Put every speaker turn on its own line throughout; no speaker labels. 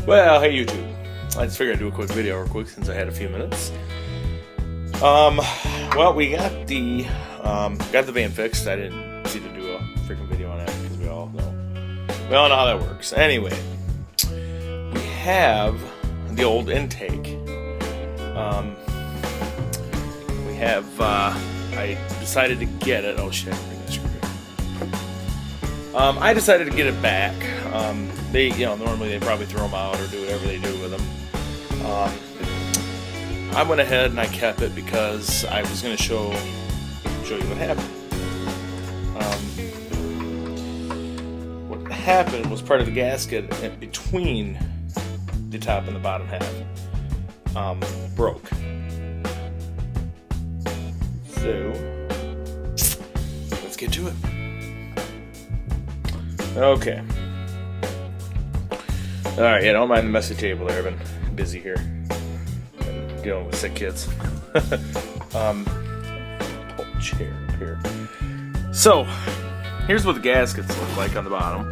Well, hey YouTube. I just figured I'd do a quick video real quick since I had a few minutes. Well, we got the van fixed. I didn't see to do a freaking video on that because we all know how that works. Anyway, we have the old intake. I decided to get it. Oh shit! I decided to get it back. Normally they probably throw them out or do whatever they do with them. I went ahead and I kept it because I was going to show you what happened. What happened was part of the gasket between the top and the bottom half broke. So let's get to it. Okay. Alright, yeah, don't mind the messy table there. I've been busy here. Been dealing with sick kids. Pull a chair up here. So, here's what the gaskets look like on the bottom.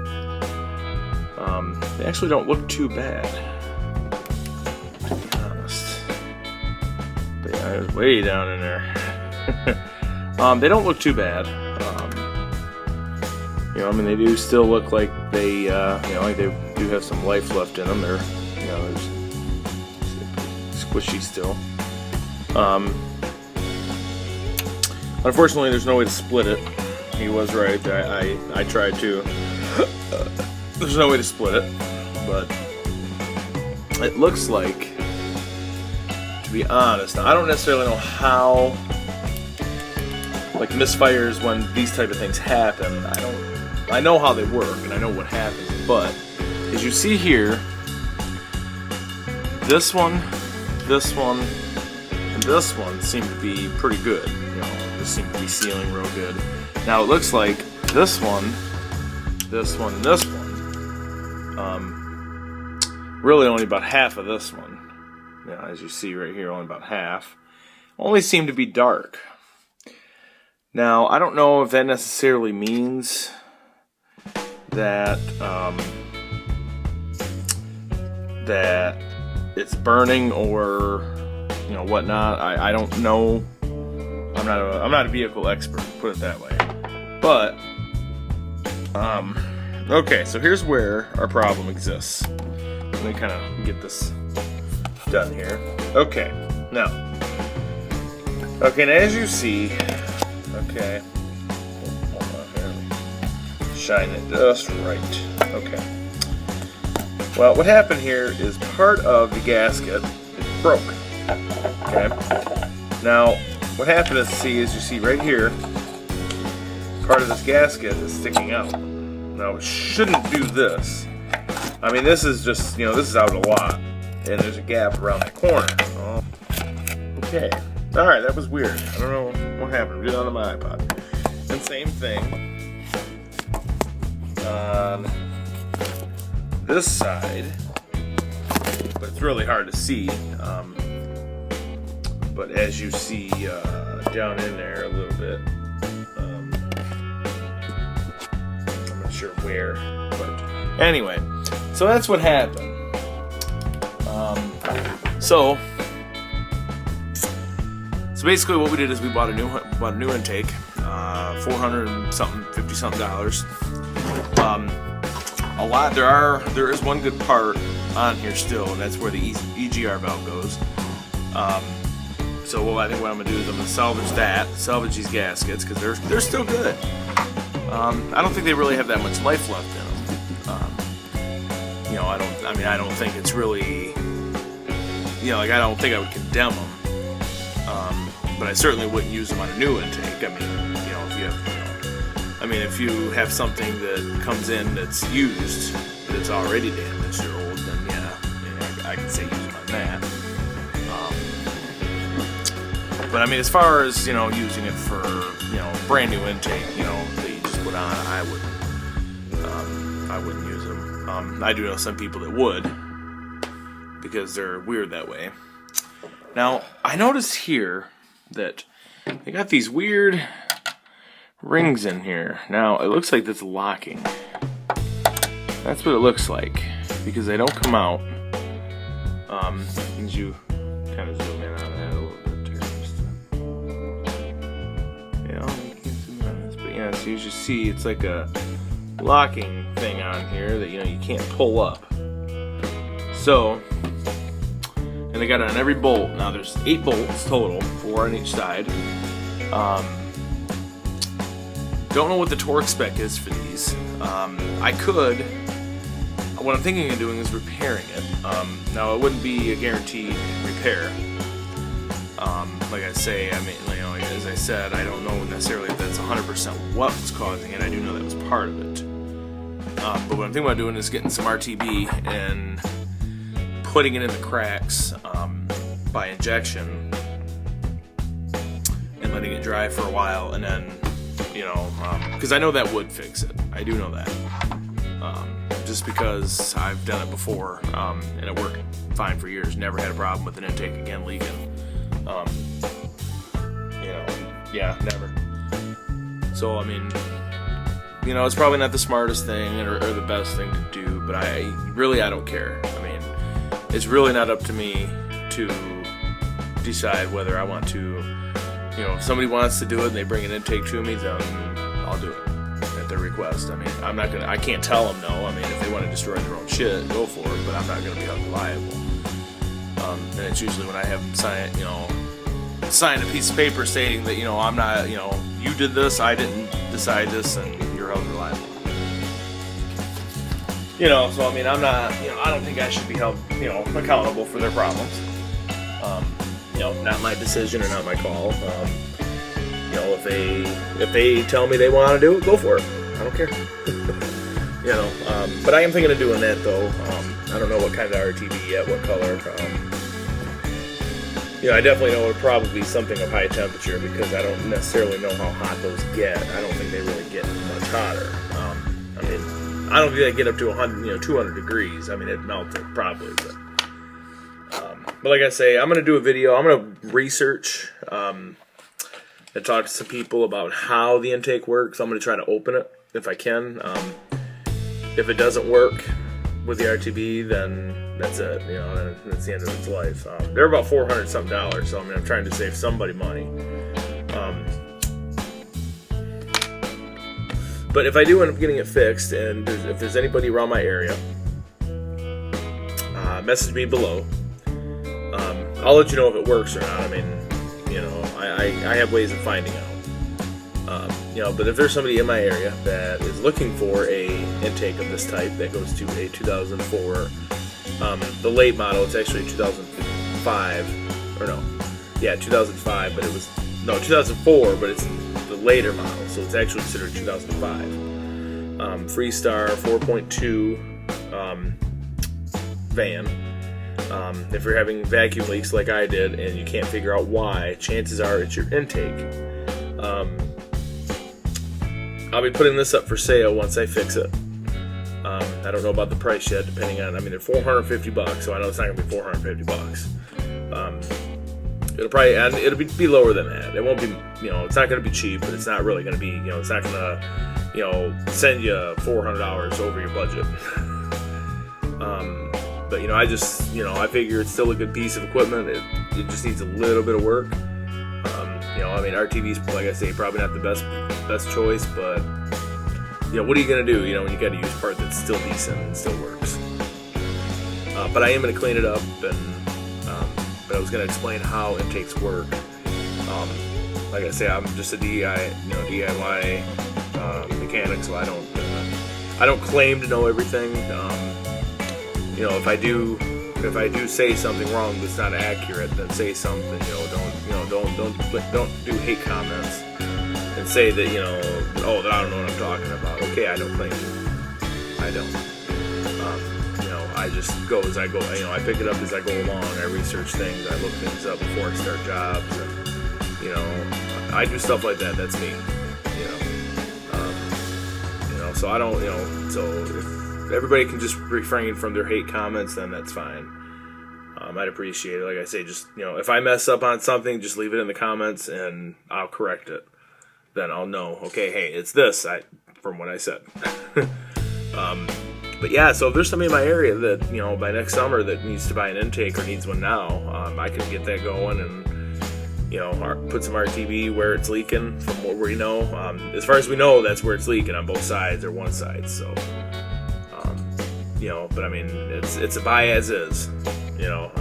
They actually don't look too bad, to be honest. But yeah, I was way down in there. They don't look too bad. They do still look like they, like they do have some life left in them. They're, there's squishy still. Unfortunately, there's no way to split it. He was right. I tried to. There's no way to split it, but it looks like, to be honest, I don't necessarily know how, like, misfires when these type of things happen. I know how they work and I know what happens, but as you see here, this one, and this one seem to be pretty good. This seems to be sealing real good. Now it looks like this one, and this one, really only about half of this one. As you see right here, only about half. Only seem to be dark. Now I don't know if that necessarily means that that it's burning or whatnot. I don't know. I'm not a vehicle expert, put it that way. But okay, so here's where our problem exists. Let me kind of get this done here. Okay, now as you see, okay. Shine it just right. Okay. Well, what happened here is part of the gasket broke. Okay. Now, what happened is, you see right here, part of this gasket is sticking out. Now, it shouldn't do this. I mean, this is just, this is out a lot, and there's a gap around that corner. Oh. Okay. All right, that was weird. I don't know what happened. Get onto my iPod. And same thing on this side, but it's really hard to see. But as you see down in there a little bit, I'm not sure where, but anyway, so that's what happened. So basically, what we did is we bought a new intake, $400 something, $50 something. There is one good part on here still, and that's where the EGR valve goes. So I think what I'm gonna do is I'm gonna salvage these gaskets because they're still good. I don't think they really have that much life left in them. I don't think it's really, I don't think I would condemn them. But I certainly wouldn't use them on a new intake. If you have something that comes in that's used, that's already damaged or old, then I can say use them on that. But as far as using it for brand new intake, that you just put on, I wouldn't use them. I do know some people that would, because they're weird that way. Now I noticed here that they got these weird rings in here. Now it looks like that's locking. That's what it looks like, because they don't come out. Things you kind of zoom in on that a little bit here. You can't zoom in on this, but yeah, so you just see it's like a locking thing on here that you can't pull up. So, and they got it on every bolt. Now there's 8 bolts total, 4 on each side. Don't know what the torque spec is for these. What I'm thinking of doing is repairing it. Now it wouldn't be a guaranteed repair. Like I say, as I said, I don't know necessarily if that's 100% what's causing it. I do know that was part of it. But what I'm thinking about doing is getting some RTB and putting it in the cracks by injection and letting it dry for a while, and then because I know that would fix it. I do know that. Just because I've done it before, and it worked fine for years. Never had a problem with an intake again leaking. Yeah, never. So it's probably not the smartest thing or the best thing to do, but I don't care. It's really not up to me to decide whether I want to. If somebody wants to do it and they bring an intake to me, then I'll do it at their request. I can't tell them no. If they want to destroy their own shit, go for it, but I'm not going to be held liable. And it's usually when I have them sign a piece of paper stating that, I'm not, you did this, I didn't decide this, and you're held reliable. So I'm not, I don't think I should be held, accountable for their problems. Not my decision or not my call. If they tell me they want to do it, go for it. I don't care. But I am thinking of doing that though. I don't know what kind of RTB yet, what color. I definitely know it would probably be something of high temperature because I don't necessarily know how hot those get. I don't think they really get much hotter. I don't think they get up to 100, 200 degrees. It'd melt it probably, but like I say, I'm going to do a video. I'm going to research and talk to some people about how the intake works. I'm going to try to open it if I can. If it doesn't work with the RTB, then that's it. That's the end of its life. They're about $400 something, so I'm trying to save somebody money. But if I do end up getting it fixed, and if there's anybody around my area, message me below. I'll let you know if it works or not. I have ways of finding out. But if there's somebody in my area that is looking for a intake of this type that goes to a 2004, the late model, it's actually 2005, 2005, but 2004, but it's the later model, so it's actually considered 2005. Freestar 4.2 van. If you're having vacuum leaks like I did and you can't figure out why, chances are it's your intake. I'll be putting this up for sale once I fix it. I don't know about the price yet, depending on, they're $450, so I know it's not going to be $450. It'll be lower than that. It won't be, it's not going to be cheap, but it's not really going to be, it's not going to, send you $400 over your budget. But I just, I figure it's still a good piece of equipment. It just needs a little bit of work. RTV's, like I say, probably not the best choice, but what are you gonna do? When you got to use a part that's still decent and still works. But I am gonna clean it up, and but I was gonna explain how intakes work. Like I say, I'm just a DIY mechanic, so I don't claim to know everything. If I do say something wrong that's not accurate, then say something. Don't do hate comments and say that that I don't know what I'm talking about. Okay, I don't claim to. I don't. I just go as I go. I pick it up as I go along. I research things. I look things up before I start jobs, and I do stuff like that. That's me. So I don't. So if everybody can just refrain from their hate comments, then that's fine. I'd appreciate it. Like I say, just if I mess up on something, just leave it in the comments and I'll correct it. Then I'll know. Okay, hey, it's this from what I said. But yeah, so if there's somebody in my area that, you know, by next summer that needs to buy an intake or needs one now, I can get that going and, you know, put some RTB where it's leaking from what we know. As far as we know, that's where it's leaking on both sides or one side. So, you know, but I mean, it's a buy as is. You know,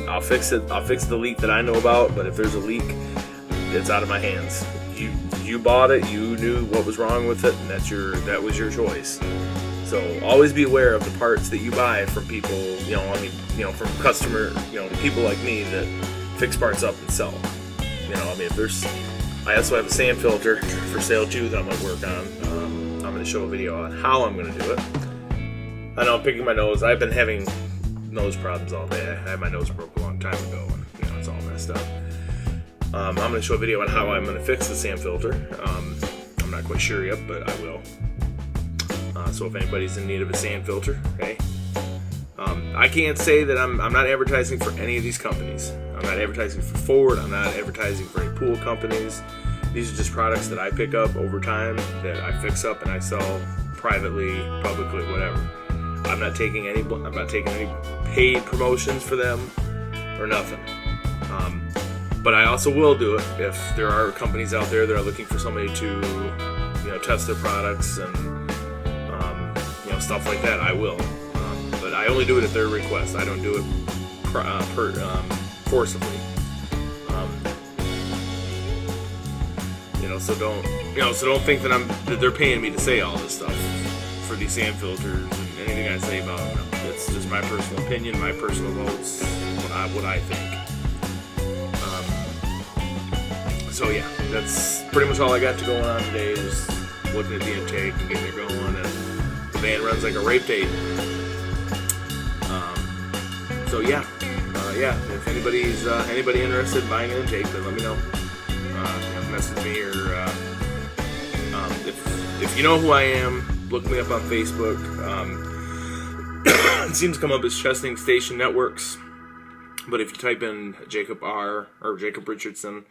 I'll fix it. I'll fix the leak that I know about. But if there's a leak, it's out of my hands. You bought it. You knew what was wrong with it, and that was your choice. So always be aware of the parts that you buy from people, you know, I mean, you know, from people like me that fix parts up and sell. You know, I mean, I also have a sand filter for sale too that I'm going to work on. I'm going to show a video on how I'm going to do it. I know I'm picking my nose. I've been having nose problems all day. I had my nose broke a long time ago, and, you know, it's all messed up. I'm going to show a video on how I'm going to fix the sand filter. I'm not quite sure yet, but I will. So if anybody's in need of a sand filter, hey, I can't say that I'm not advertising for any of these companies. I'm not advertising for Ford. I'm not advertising for any pool companies. These are just products that I pick up over time that I fix up and I sell privately, publicly, whatever. I'm not taking any paid promotions for them or nothing. But I also will do it if there are companies out there that are looking for somebody to, you know, test their products and stuff like that. I will, but I only do it at their request. I don't do it forcibly. So don't think that they're paying me to say all this stuff for these sand filters and anything I say about them. No, it's just my personal opinion, my personal votes, what I think. So yeah, that's pretty much all I got going on today. Is looking at the intake and getting it going, and the van runs like a rape date. So yeah, if anybody's anybody interested in buying an intake, then let me know. Message me, or if you know who I am, look me up on Facebook. It seems to come up as Chesting Station Networks, but if you type in Jacob R. or Jacob Richardson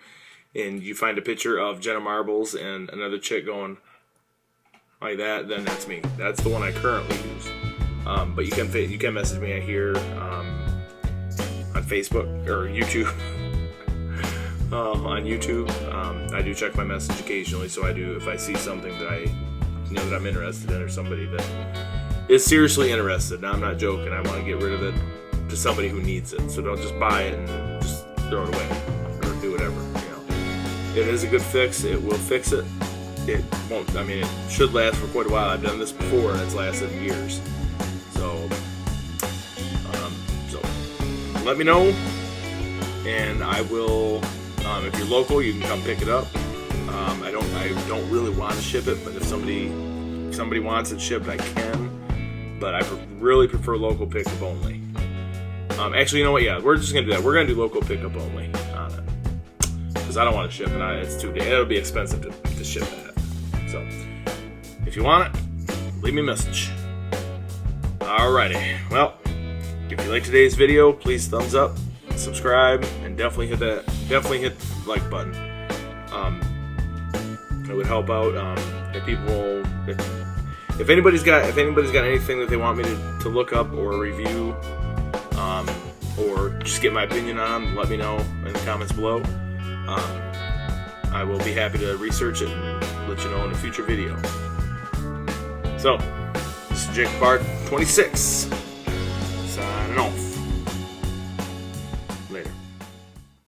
and you find a picture of Jenna Marbles and another chick going like that, then that's me. That's the one I currently use. But you can message me here on Facebook or YouTube. On YouTube, I do check my message occasionally, so I do if I see something that that I'm interested in, or somebody that is seriously interested. Now I'm not joking. I want to get rid of it to somebody who needs it. So don't just buy it and just throw it away or do whatever. It is a good fix. It will fix it. It won't. I mean, it should last for quite a while. I've done this before, and it's lasted years. So let me know, and I will. If you're local, you can come pick it up. I don't really want to ship it, but if somebody wants it shipped, I can. But I really prefer local pickup only. Actually, you know what? Yeah, we're just gonna do that. We're gonna do local pickup only on it because I don't want to ship it. It's it'll be expensive to ship that. So if you want it, leave me a message. Alrighty. Well, if you like today's video, please thumbs up, subscribe, and definitely hit the like button. It would help out. If anybody's got anything that they want me to look up or review, or just get my opinion on, let me know in the comments below. I will be happy to research it and let you know in a future video. So, this is Jacob R. 26 signing off.